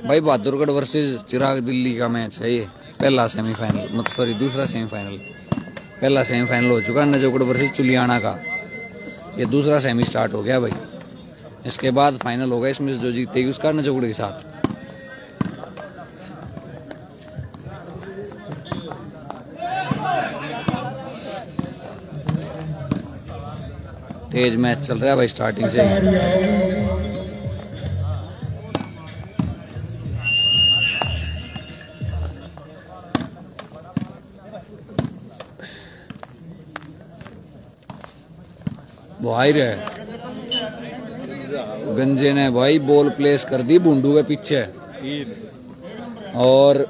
भाई बहादुरगढ़ वर्सेस चिराग दिल्ली का मैच है ये, पहला सेमीफाइनल, मतलब सॉरी दूसरा सेमीफाइनल। पहला सेमीफाइनल हो चुका नजफगढ़ वर्सेस चुलियाना का, ये दूसरा सेमी स्टार्ट हो गया भाई। इसके बाद फाइनल होगा, इसमें जो जीतेगी उसका नजफगढ़ के साथ। तेज मैच चल रहा है भाई स्टार्टिंग से। भाई रे गंजे ने भाई बॉल प्लेस कर दी बुंडू के पीछे, और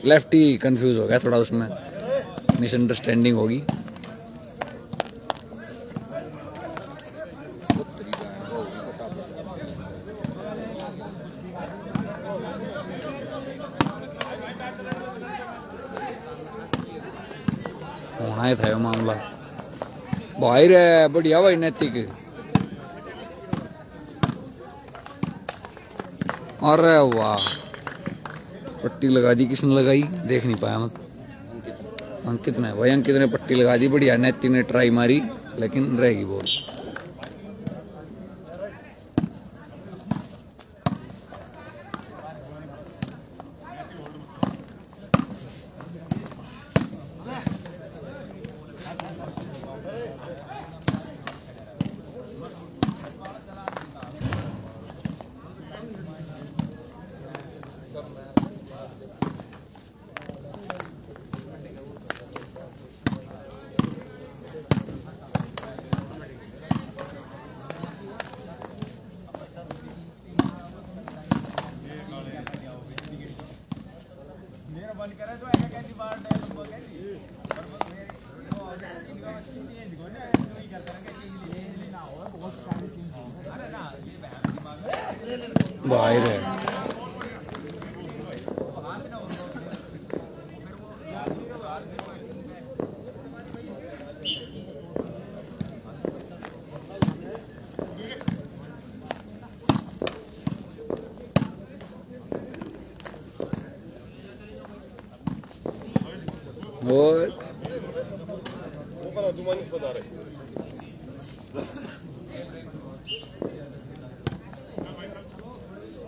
लेफ्टी कंफ्यूज हो गया थोड़ा, उसमें मिसअंडरस्टैंडिंग होगी। होना ही था ये मामला। भाई रे बढ़िया भाई नैतिक। अरे वाह, पट्टी लगा दी, किसने लगाई देख नहीं पाया मत। अंकित ने भाई, अंकित ने पट्टी लगा दी बढ़िया। नैतिक ने ट्राई मारी लेकिन रहेगी बॉल। भाई रे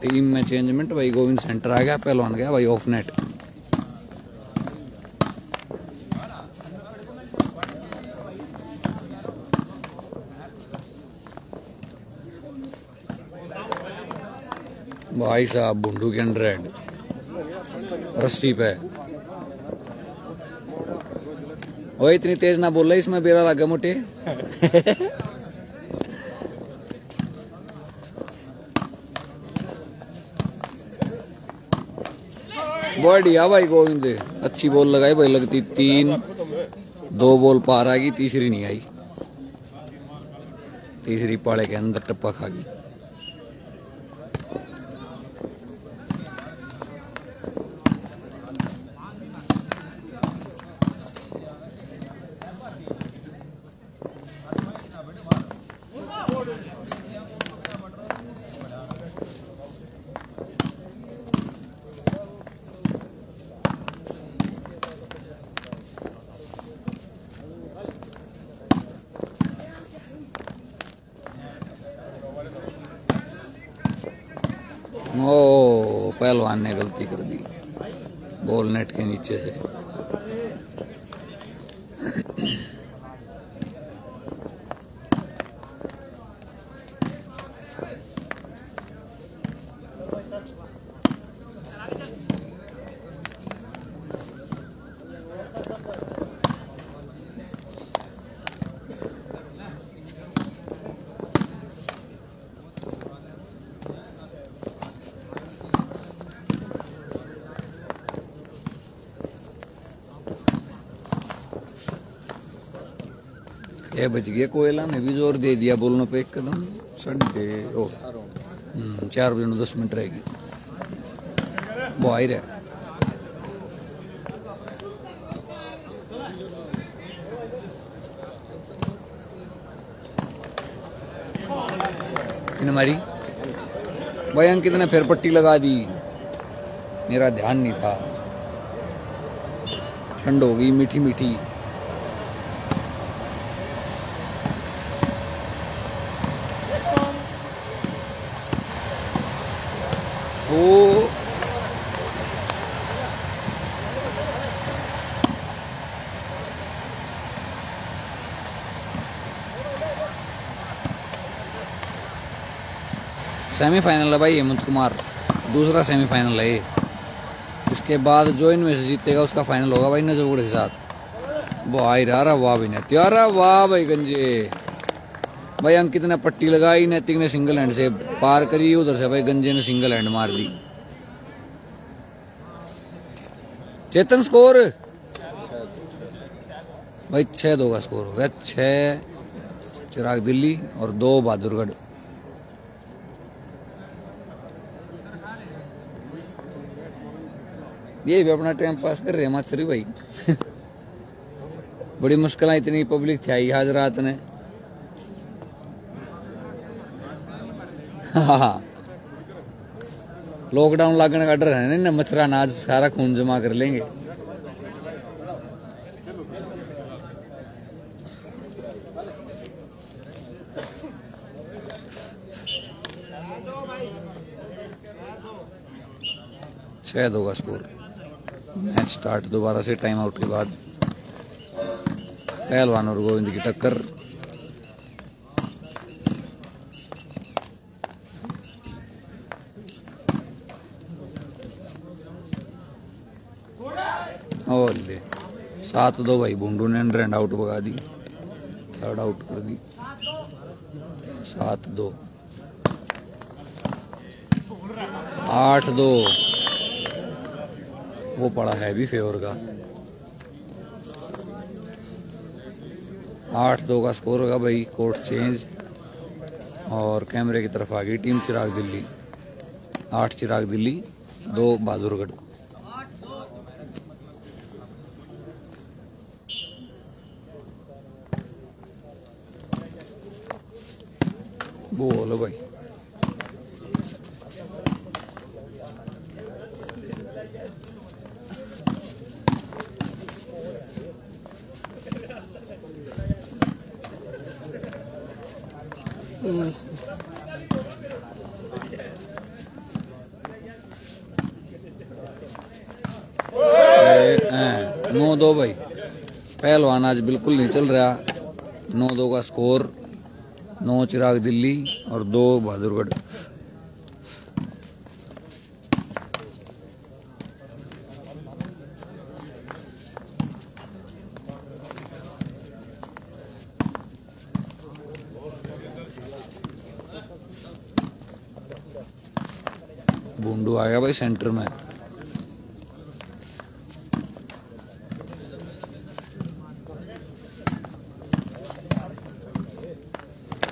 टीम में चेंजमेंट भाई। गोविंद सेंटर आ गया, पहलवान गया भाई ऑफ नेट। भाई साहब बुंडू के 100 रस्सी पे। ओए इतनी तेज ना बोल रहा, इसमें बेरा लगा मोटे। बढ़िया भाई गोविंद, अच्छी बॉल लगाई भाई, लगती 3, 2 बॉल पार आ गई, तीसरी नहीं आई। तीसरी पाड़े के अंदर टप्पा खा गई। ओ पहलवान ने गलती कर दी, बॉल नेट के नीचे से। ये बच गया, कोयला ने भी जोर दे दिया बोलने पे एकदम। 4 बजे 10 मिनट रहेगी। वो आई रहा मारी भाई। अंकित ने फिर पट्टी लगा दी। मेरा ध्यान नहीं था। ठंड हो गई मीठी मीठी। ओ सेमीफाइनल है भाई हेमंत कुमार, दूसरा सेमीफाइनल है ये। इसके बाद जो इनमें से जीतेगा उसका फाइनल होगा भाई नजफगढ़ के साथ। भाई रहा वाह भाई त्यारा वाह भाई गंजे भाई। अंकित ने पट्टी लगाई, नैतिक ने सिंगल हैंड से पार करी, उधर से भाई गंजे ने सिंगल हैंड मार दी। चेतन स्कोर भाई 6-2 का स्कोर हो गया। 6 चिराग दिल्ली और 2 बहादुरगढ़। ये भी अपना टाइम पास कर रहे हैं माचरी भाई। बड़ी मुश्किल, इतनी पब्लिक थी आई आज रात ने। हाँ लॉकडाउन लगने का डर है ना, मच्छरा नाज सारा खून जमा कर लेंगे। छह 2 का स्कोर। मैच स्टार्ट दोबारा से टाइम आउट के बाद। पहलवान और गोविंद की टक्कर। ओले 7-2 भाई। भुंडू ने रन आउट भगा दी, थर्ड आउट कर दी। 7-2। 8-2 वो पड़ा है भी फेवर का। 8-2 का स्कोर होगा भाई। कोर्ट चेंज और कैमरे की तरफ आ गई टीम चिराग दिल्ली। 8 चिराग दिल्ली, 2 बहादुरगढ़। बोलो भाई। नौ 2 भाई। पहलवान आज बिल्कुल नहीं चल रहा। 9-2 का स्कोर। 9 चिराग दिल्ली और 2 बहादुरगढ़। बूंडू आ गया भाई सेंटर में।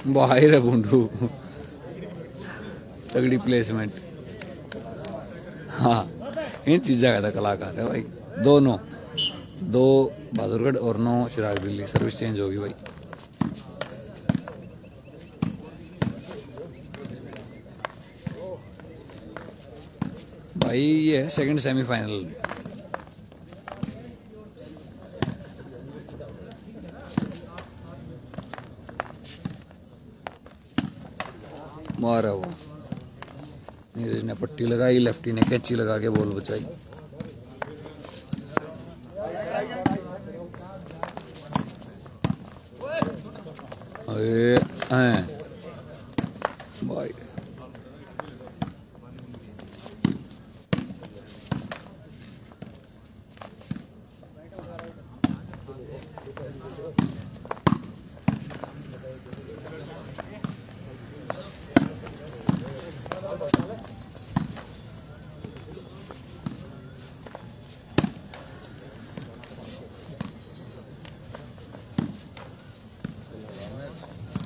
बाहर है बूंडू। तगड़ी प्लेसमेंट। हाँ इन चीज़ों का तो कलाकार है भाई। 2-9, 2 बहादुरगढ़ और 9 चिराग दिल्ली। सर्विस चेंज होगी भाई। भाई ये है सेकंड सेमीफाइनल। मारा वो नीरज ने पट्टी लगाई, लेफ्टी ने कैंची लगा के बॉल बचाई। भाई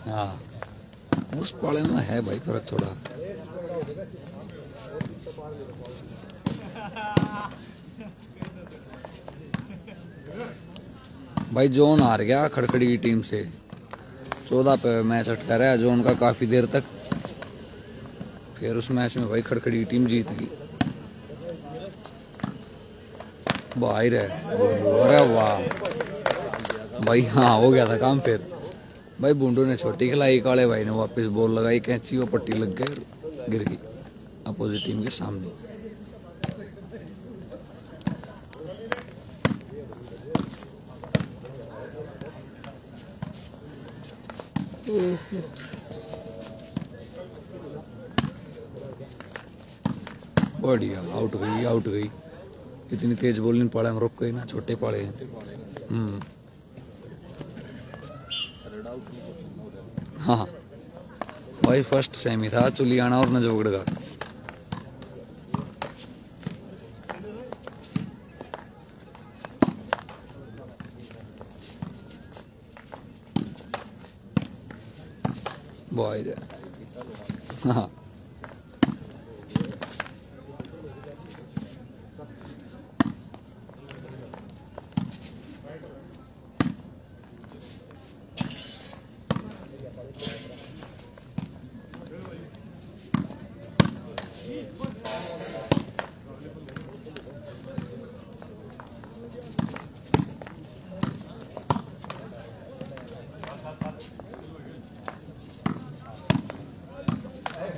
हाँ उस पाले में है भाई फर्क थोड़ा। भाई जोन हार गया खड़खड़ी की टीम से। 14 पे मैच अटका रहा है जोन का काफी देर तक। फिर उस मैच में भाई खड़खड़ी की टीम जीत गई। बाहर है। अरे वाह भाई, हाँ हो गया था काम फिर। भाई बूंडू ने छोटी खिलाई, काले भाई ने वापस बॉल लगाई, कैंची को पट्टी लग गई, गिर गई अपोजिट टीम के सामने। बढ़िया, आउट गई, आउट गई। इतनी तेज बॉल नहीं पड़ा, हम रुक गए ना, छोटे पड़े। हाँ भाई, फर्स्ट सेमी था चुलियाना और नजोगढ़ का। बॉय हाँ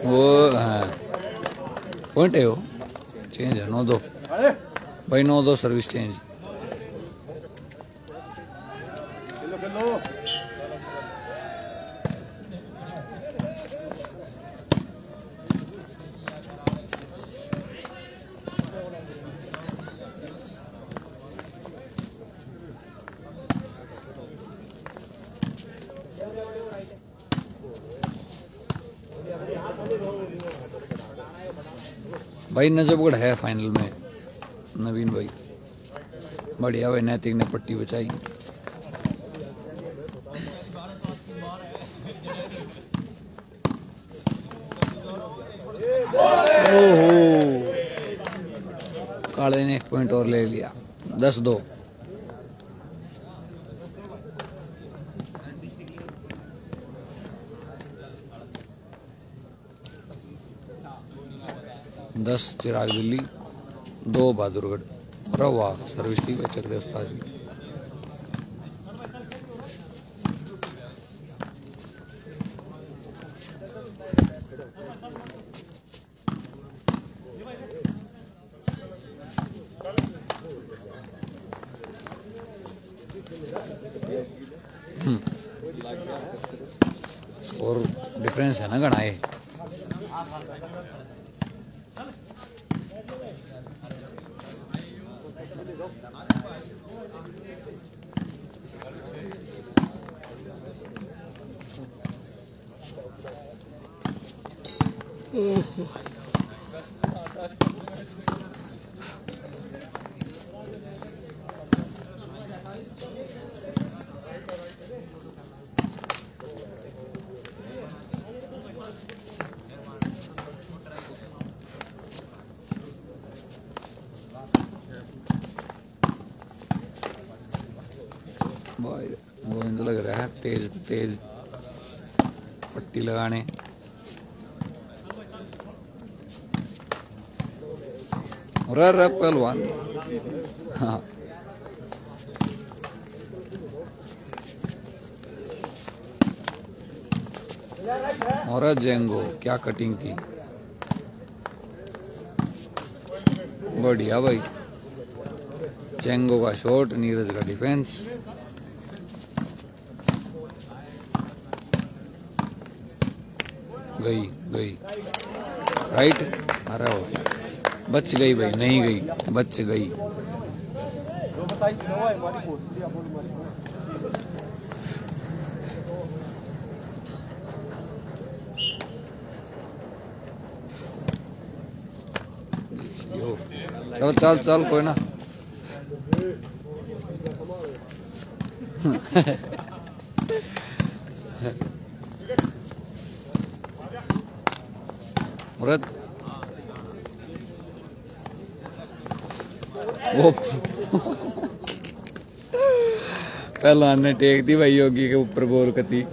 वो पॉइंट है, वो चेंज है 9-2 भाई, 9-2 सर्विस चेंज। भाई नजफगढ़ है फाइनल में, नवीन भाई बढ़िया भाई, नैतिक ने पट्टी बचाई। ओहो, काले ने 1 पॉइंट और ले लिया, 10-2। दस चिराग दिल्ली, 2 बहादुरगढ़। अरे वाह, सर्विस ठीक है, चक दे उस्ताद जी। स्कोर डिफरेंस है ना घना है। गोविंद लग रहा है तेज तेज पट्टी लगाने। र पहलवान, हाँ और जेंगो क्या कटिंग थी, बढ़िया भाई। जेंगो का शॉट, नीरज का डिफेंस। गई गई राइट। अरे बच गई भाई, नहीं गई, बच गई। चल चल चल, कोई ना। मुराद वो पहलवान ने टेक दी भाई, योगी के ऊपर बोल कती।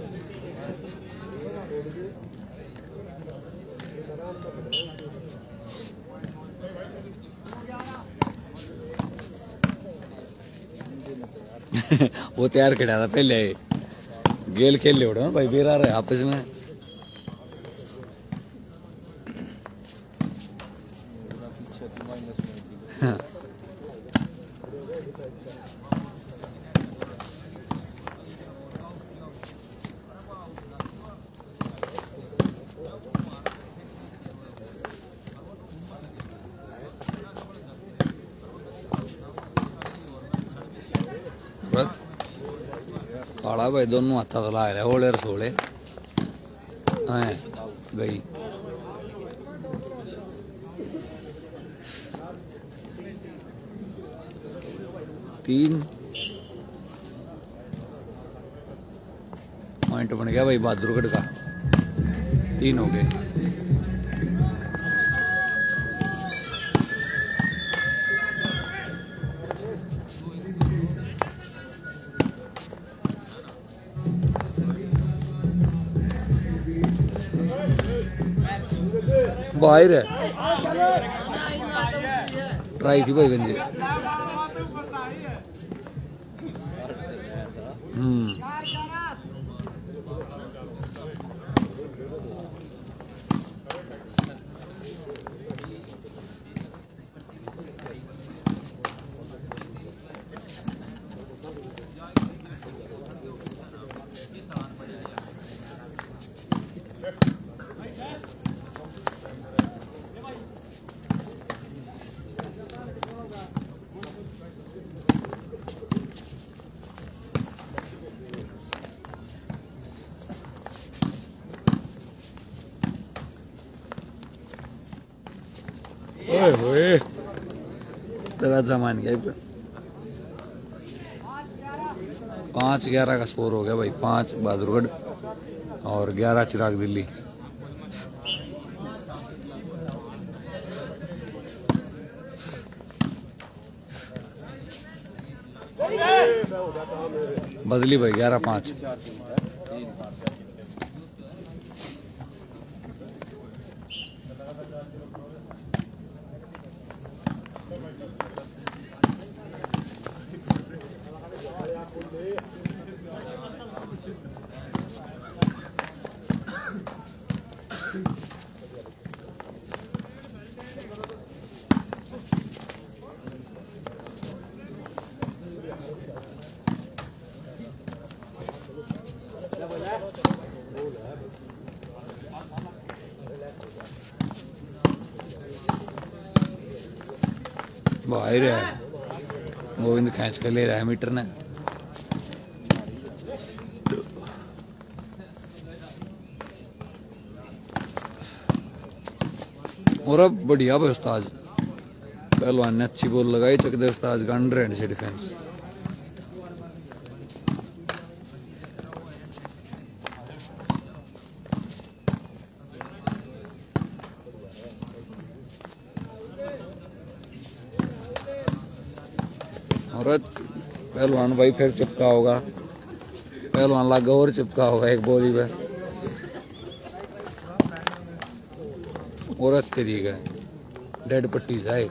वो तैयार खड़ा था पहले गेल खेल ले उड़ा भाई बेरा रहे आपस में। काला भाई दोनों हाथा तला रहे होले रसोले गई तीन पॉइंट बन गया भाई बहादुरगढ़ का। 3 हो गए। बाहर है ट्राई थी भाई गंजे। ओए दरवाजा मान गया। 5-11 का स्कोर हो गया भाई। 5 बहादुरगढ़ और 11 चिराग दिल्ली। बदली भाई 11-5। बाहर है गोविंद खींच कर ले रहा है मीटर ने। और अब बढ़िया भाई उस्ताद पहलवान ने अच्छी बॉल लगाई। चक दे उस्ताद का अंडर हैंड से डिफेंस। और पहलवान भाई फिर चिपका होगा। पहलवान लगा और चिपका होगा एक बॉली पे। और तरीका है डेड पट्टी जाए।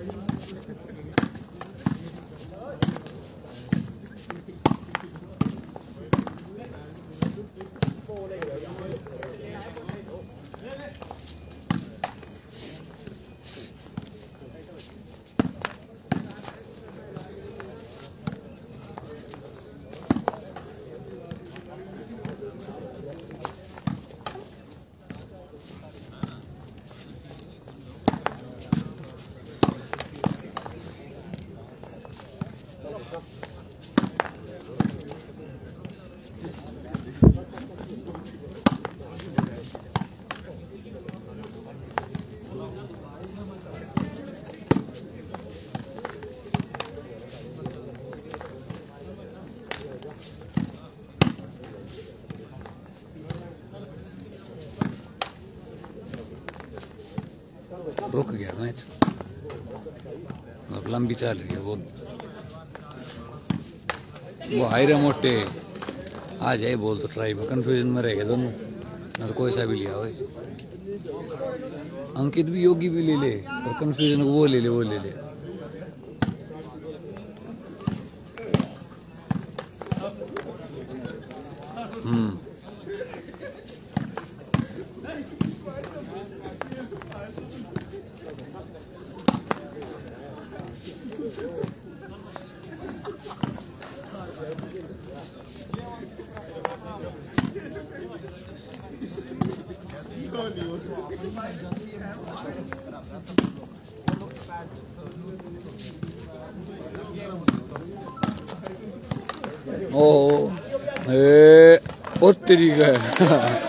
रुक गया मैच। अब लंबी चल रही है वो हाई रे मोटे आ जाए बोल तो ट्राई में कंफ्यूजन में रह गए दोनों। ना तो कोई सा भी लिया हो। अंकित भी योगी भी ले ले और कंफ्यूजन को वो ले ले। ओ ए ओ तेरी गए हैं?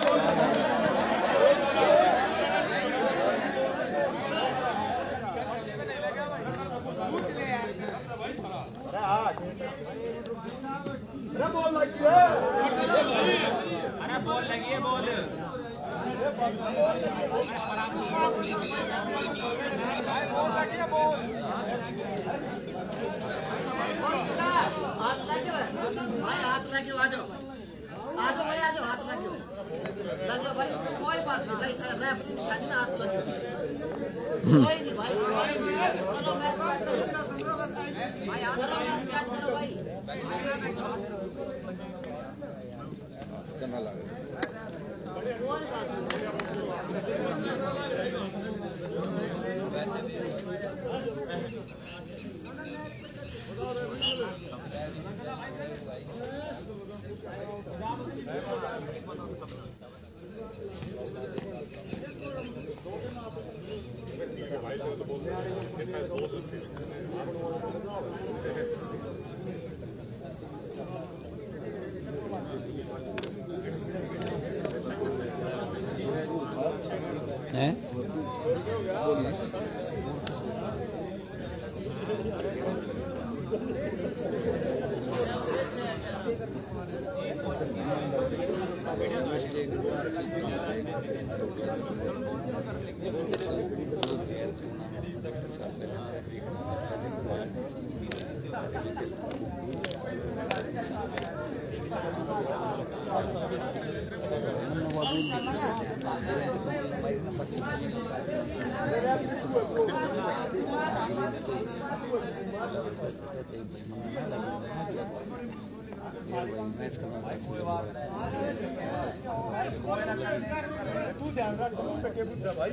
तू ध्यान रख पे बुद्धा भाई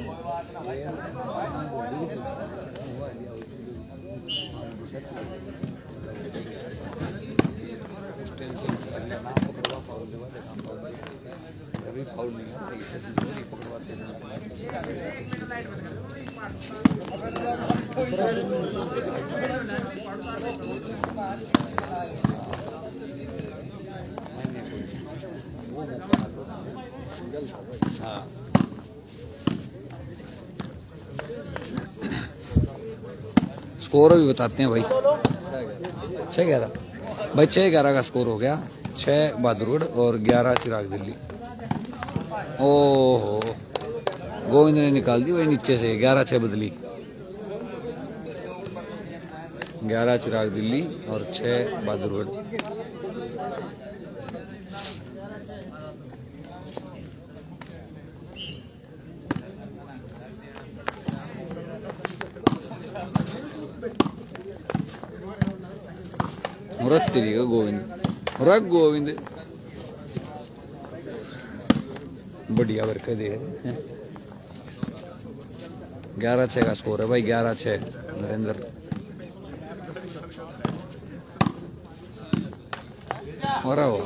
फाउल नहीं है हाँ स्कोर भी बताते हैं भाई 6-11 भाई 6-11 का स्कोर हो गया 6 बहादुरगढ़ और 11 चिराग दिल्ली। ओहो गोविंद ने निकाल दी वही नीचे से 11-6 बदली 11 चिराग दिल्ली और 6 बहादुरगढ़। मुरत्तिरिगा गोविंद बढ़िया वर्क दे 11-6 का स्कोर है भाई 11-6 नरेंद्र। और वो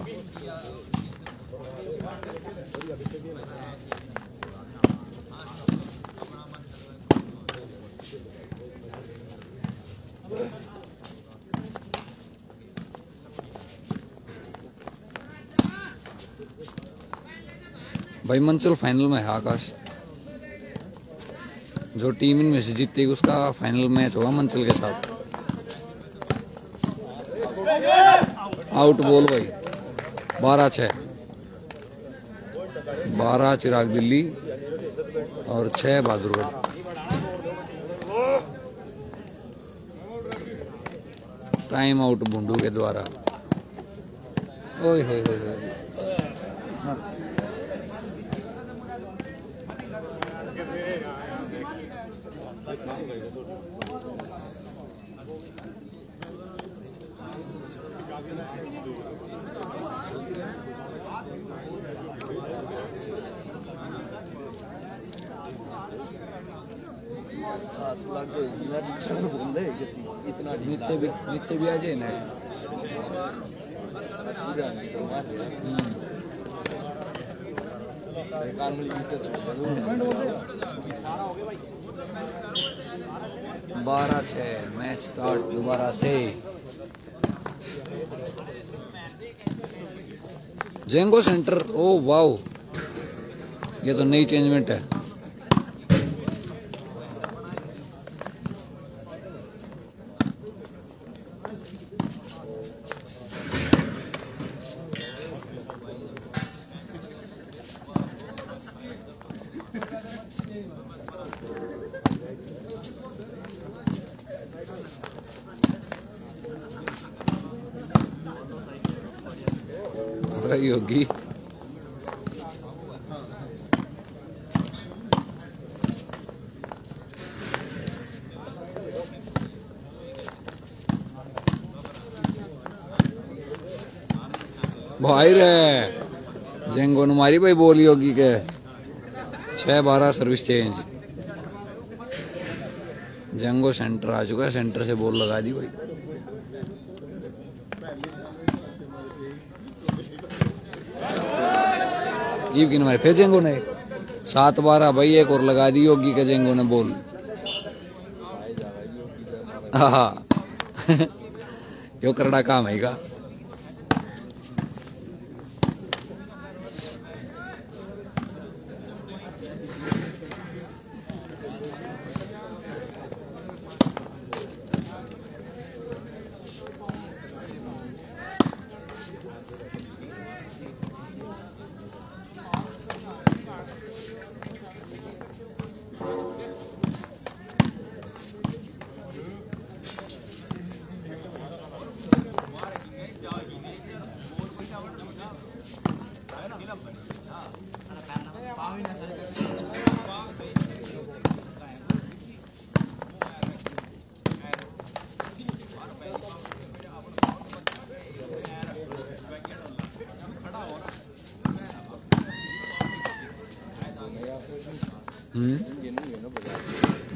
भाई मंचल फाइनल में है आकाश। जो टीम इनमें से जीतेगी उसका फाइनल मैच होगा मंचल के साथ। आउट बॉल भाई 12-6 12 चिराग दिल्ली और 6 बहादुरगढ़। टाइम आउट भुंडू के द्वारा। ओए होए होए नीचे भी आ जाए ना। बारह 6 मैच स्टार्ट दोबारा से। जेंगो सेंटर, ओ वाओ, ये तो नई चेंजमेंट है। योगी भाई रे, जेंगो ने मारी भाई बोल योगी के 6-12 सर्विस चेंज। जेंगो सेंटर आ चुका है, सेंटर से बॉल लगा दी भाई। ये किन मारे फिर जेंगो ने 7-12 भाई, एक और लगा दी योगी के जेंगो ने बॉल। हाँ यो करड़ा काम है का।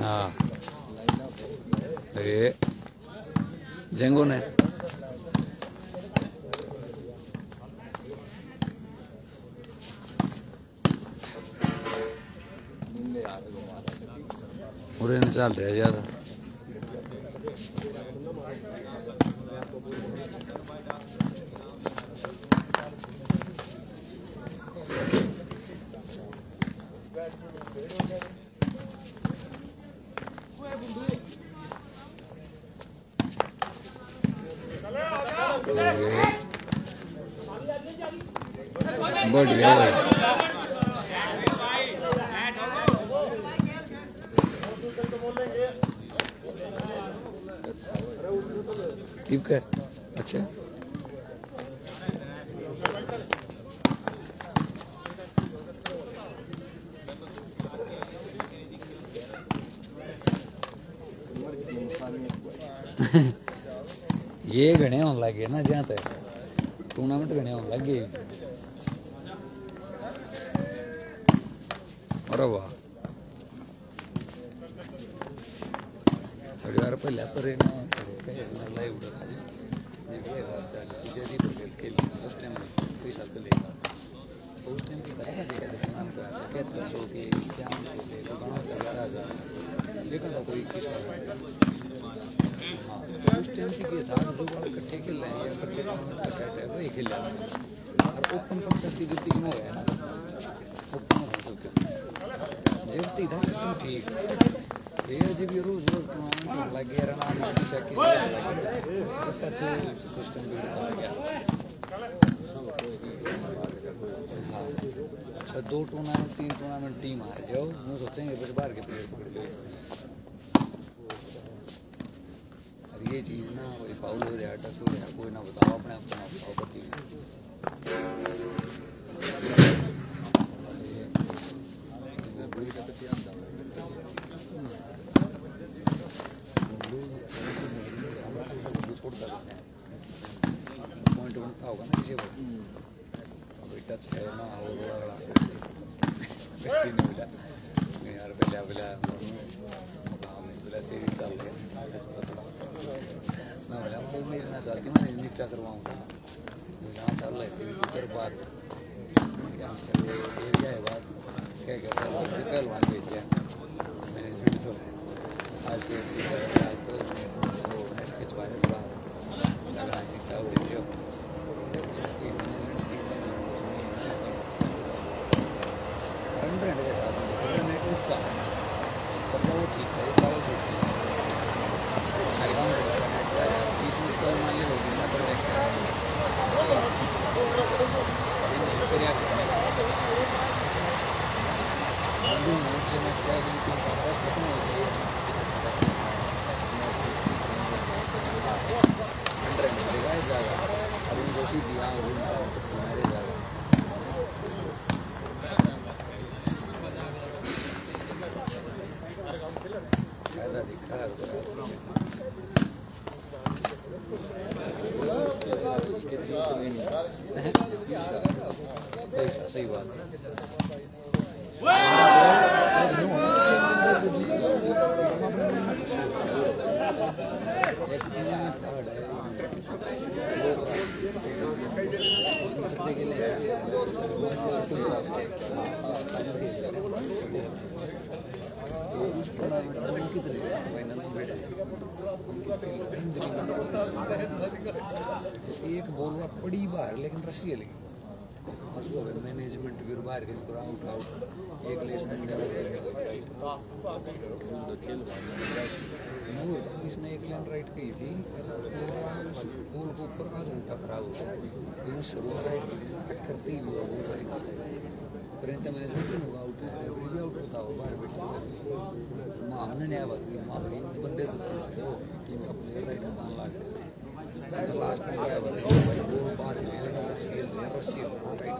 हाँ अरे जेंगो ने उरे ने चल रहा ज्यादा। बढ़िया भाई, ठीक है। अच्छा ये घने होने लगे ना, जहाँ तक टूर्नामेंट घने होने लगे। अरे वाह, थोड़ी बार पहले पर लाइव उड़ा ये बात चल पीछे दी तो खेल उस टाइम पैसा तो लेगा, तो उस टाइम की करेगा देखा देखना कहता सो के क्या सो के गाँव का 11,000 लेकिन तो कोई किस का। हाँ तो उस टाइम की था जो बड़ा इकट्ठे खेल रहे हैं या इकट्ठे का सेट है वही खेल रहे हैं। और ओपन कम सस्ती जुत्ती में है ना, ओपन हो सकते जितनी था सिस्टम ठीक ये जब ये रोज टूर्नामेंट लगे रहना सिस्टम भी गया। हाँ तो 2 टूर्नामेंट 3 टूर्नामेंट टीम हार जाओ, वो सोचेंगे बस बाहर के प्लेयर पकड़ लो। अब ये चीज़ ना वही फाउल हो रहा है, टच हो रहा है, कोई ना बताओ अपने आप बताओ पति पॉइंट बनता होगा ना किसी को टच है ना और बड़ा यार पहले चल के मैं नीचा करवाऊंगा यहाँ चल रहे थे इधर बात क्या एरिया है बात क्या पहलवान भेज दिया मैंने तो आज तो खिंचवा थोड़ा लगा नीचा हो गया के साथ नेट ऊंचा है सब वो ठीक है पावे छोटी साइड में बीच में चल मान ले लोग ना पर क्या खत्म हो गई 100 मिलेगा जाएगा अरुण जोशी दिया मेरे जाएगा फायदा दिखा सही बात है एक बॉल पड़ी बाहर लेकिन रस्सी लगी मैनेजमेंट फिर बाहर आउट आउट एक इसने एक लाइन राइट की थी बॉल को ऊपर आधा घंटा खराब हो गया लेकिन शुरू में राइट करती ही मैनेजमेंट आउट है आउट होता हो बाहर बैठे हमने नया बात की मामले बंदे तो टीम का प्लेयर राइट मान ला लास्ट में क्या बात बात में रस्सी राइट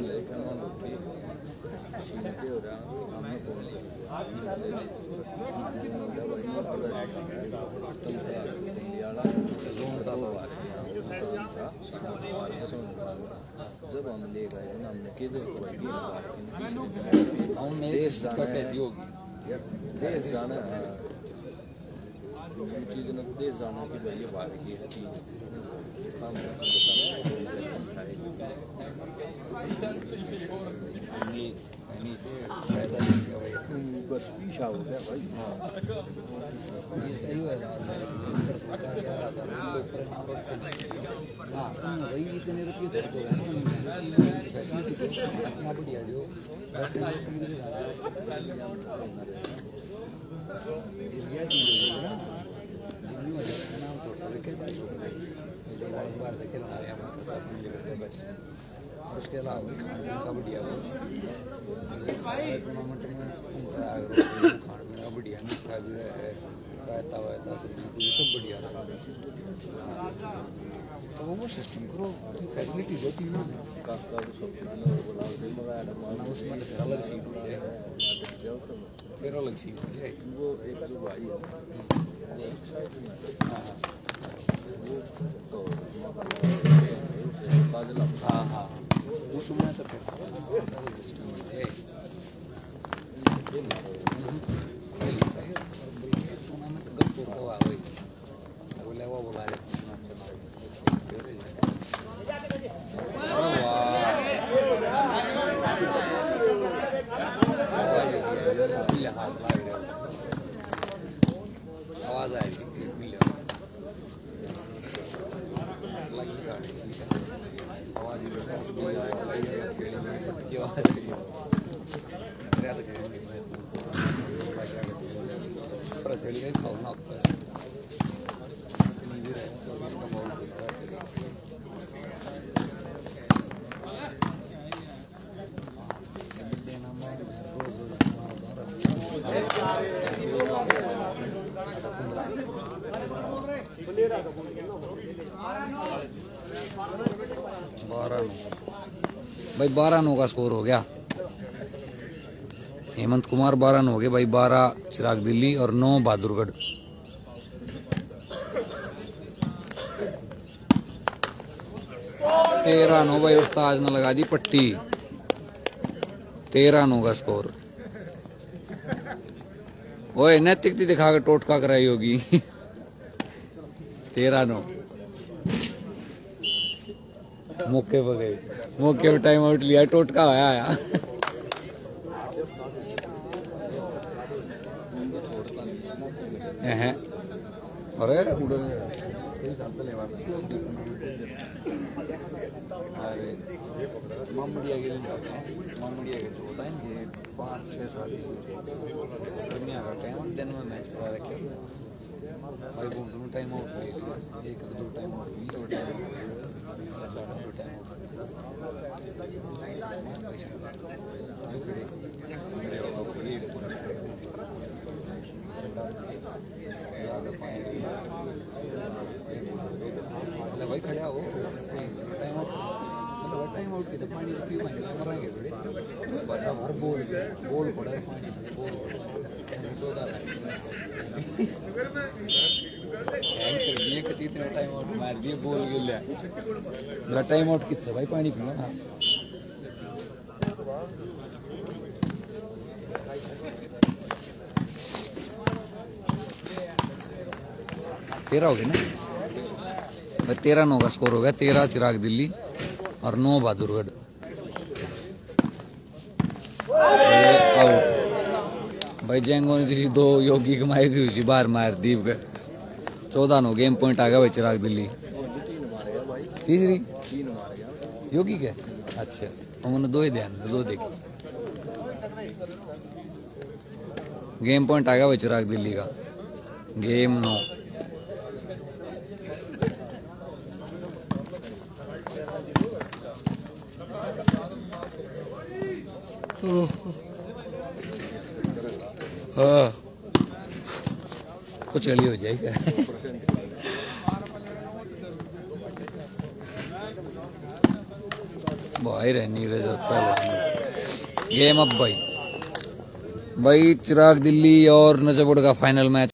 लेकर मान लो कि सीधे हो रहा हमने बोल जब हम ले गए ना हमने किधर हमने देश जाना चीज़ ने देश जाना कि भाई ये बात की है बस पीछा हो गया भाई हाँ भाई इतने रुपये दे दो बढ़िया जो नाम छोटा बार देखे बना रहे और उसके अलावा भी खाने पीने का बढ़िया टूर्नामेंट में खाने पीने का बढ़िया मीठा भी है रायता वायता सब्जी सब बढ़िया तो वो सिस्टम करो फैसिलिटी होती है उसमें फिर अलग सीट हो जाए फिर अलग सीट हो जाए वो एक जो भाई हाँ हाँ उसमें तो फिर सिस्टम हो जाए टूर्नामेंट गलत हुआ वही बोले वो बोला रहे आवाज आएगी भाई 12-9 का स्कोर हो गया। हेमंत कुमार 12 हो गए भाई, 12 चिराग दिल्ली और 9 बहादुरगढ़। तेरह 9 भाई उस्ताद ने लगा दी पट्टी। 13-9 का स्कोर। ओए नैतिकता दिखा के टोटका कराई होगी। 13-9 मौके पर गए, मौके पर टाइम आउट लिया, टोटका आया अरे मामूडिया के 5-6 साल दुनिया का टाइम दिन में मैच करा रखे भाई, दोनों टाइम आउट ले लिया, 1-2 टाइम आउट लिया और टाइम भाई खड़ा हो टाइम आउट की तो पानी पी मरेंगे थोड़े हर बोल पड़ा है पानी बोल कितने टाइम आउट मार दिए बोल गिल्ला टाइम आउट कितना भाई पानी पीना ना 13 हो गए ना भाई, 13-9 का स्कोर हो गया। 13 चिराग दिल्ली और 9 बहादुरगढ़। आउट भाई, जेंगो ने तीसरी 2 योगी की मारी थी, उसी बाहर मार दीप के 14-9 गेम पॉइंट आ गया भाई चिराग दिल्ली। तीसरी योगी के अच्छा उन्होंने 2 ही ध्यान 2 देखी। गेम पॉइंट आ गया भाई चिराग दिल्ली का, गेम 9। हाँ कुछ चली हो जाएगा भाई रहनी गेम अब भाई चिराग दिल्ली और नजफगढ़ का फाइनल मैच।